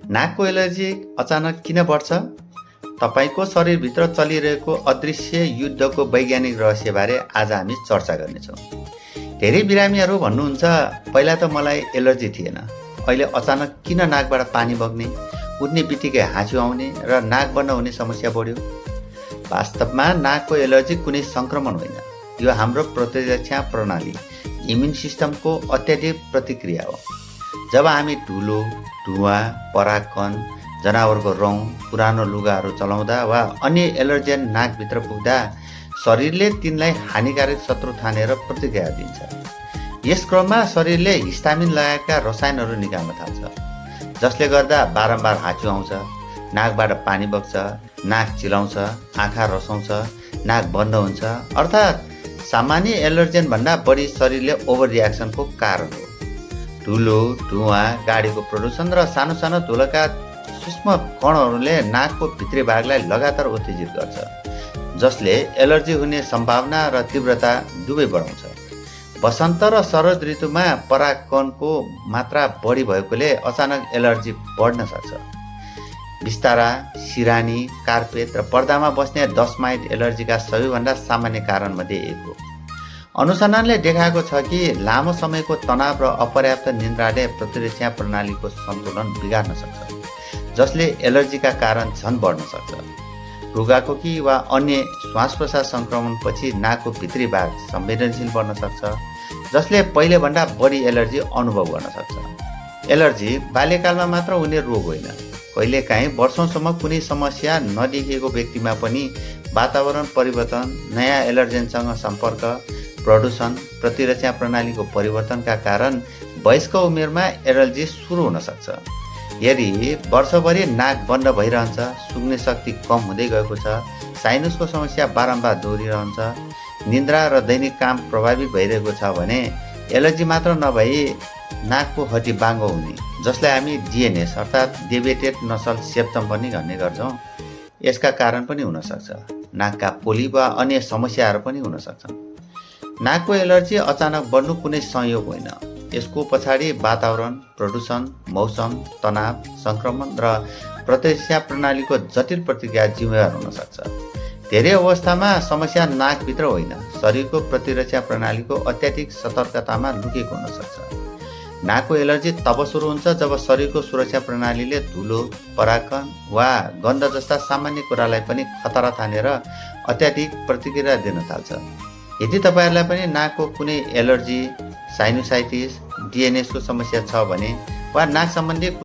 नाकको एलर्जी अचानक किन बढ्छ? तपाईको शरीरभित्र चलिरहेको अदृश्य युद्धको वैज्ञानिक रहस्यबारे आज हामी चर्चा गर्नेछौँ। धेरै बिरामीहरू भन्नुहुन्छ, पहिला त मलाई एलर्जी थिएन, अहिले अचानक किन नाकबाट पानी बग्ने, उठ्ने बित्तिकै हाँचो आउने र नाक बन्द हुने समस्या बढ्यो। वास्तवमा नाकको एलर्जी कुनै सङ्क्रमण होइन, यो हाम्रो प्रतिरक्षा प्रणाली इम्युन सिस्टमको अत्याधिक प्रतिक्रिया हो। जब हामी धुलो, धुवा, परागकण, जनावरको रौँ, पुरानो लुगाहरू चलाउँदा वा अन्य एलर्जेन नाकभित्र पुग्दा शरीरले तिनलाई हानिकारक शत्रु ठानेर प्रतिक्रिया दिन्छ। यस क्रममा शरीरले हिस्टामिन लगायतका रसायनहरू निकाल्न थाल्छ, जसले गर्दा बारम्बार हाँचो आउँछ, नाकबाट पानी बग्छ, नाक चिलाउँछ, आँखा रसाउँछ, नाक बन्द हुन्छ। अर्थात् सामान्य एलर्जेन भन्दा बढी शरीरले ओभर रियाक्सनको कारण हो। धुलो, धुवा, गाडीको प्रदूषण र सानो सानो धुलोका सूक्ष्म कणहरूले नाकको भित्री भागलाई लगातार उत्तेजित गर्छ, जसले एलर्जी हुने सम्भावना र तीव्रता दुवै बढाउँछ। वसन्त र शरद ऋतुमा परागकणको मात्रा बढी भएकोले अचानक एलर्जी बढ्न सक्छ। बिस्तारा, सिरानी, कार्पेट र पर्दामा बस्ने डस्ट माइट एलर्जीका सबैभन्दा सामान्य कारणमध्ये एक हो। अनुसन्धानले देखाएको छ कि लामो समयको तनाव र अपर्याप्त निन्द्राले प्रतिरक्षा प्रणालीको सन्तुलन बिगार्न सक्छ, जसले एलर्जीका कारण झन् बढ्न सक्छ। रुगाखोकी वा अन्य श्वास प्रश्वास सङ्क्रमणपछि नाकको भित्री भाग संवेदनशील बन्न सक्छ, जसले पहिलेभन्दा बढी एलर्जी अनुभव गर्न सक्छ। एलर्जी बाल्यकालमा मात्र हुने रोग होइन, कहिलेकाहीँ वर्षौँसम्म कुनै समस्या नदेखिएको व्यक्तिमा पनि वातावरण परिवर्तन, नयाँ एलर्जेनसँग सम्पर्क, प्रदूषण, प्रतिरक्षा प्रणालीको परिवर्तनका कारण वयस्क उमेरमा एलर्जी सुरु हुन सक्छ। यदि वर्षभरि नाक बन्द भइरहन्छ, सुँघ्ने शक्ति कम हुँदै गएको छ, साइनसको समस्या बारम्बार दोहोरिरहन्छ, निन्द्रा र दैनिक काम प्रभावित भइरहेको छ भने एलर्जी मात्र नभई नाकको हड्डी बाङ्गो हुने, जसलाई हामी डिएनएस अर्थात् डेभिएटेड नसल सेप्टम पनि भन्ने गर्छौँ, यसका कारण पनि हुन सक्छ। नाकका पोली वा अन्य समस्याहरू पनि हुन सक्छन्। नाकको एलर्जी अचानक बढ्नु कुनै संयोग होइन, यसको पछाडि वातावरण, प्रदूषण, मौसम, तनाव, सङ्क्रमण र प्रतिरक्षा प्रणालीको जटिल प्रतिक्रिया जिम्मेवार हुन सक्छ। धेरै अवस्थामा समस्या नाकभित्र होइन, शरीरको प्रतिरक्षा प्रणालीको अत्याधिक सतर्कतामा लुकेको हुन सक्छ। नाकको एलर्जी तब सुरु हुन्छ जब शरीरको सुरक्षा प्रणालीले धुलो, परागकण वा गन्ध जस्ता सामान्य कुरालाई पनि खतरा ठानेर अत्याधिक प्रतिक्रिया दिन थाल्छ। यदि तपाईँहरूलाई पनि नाकको कुनै एलर्जी, साइनोसाइटिस, डिएनएसको समस्या छ भने वा नाक सम्बन्धी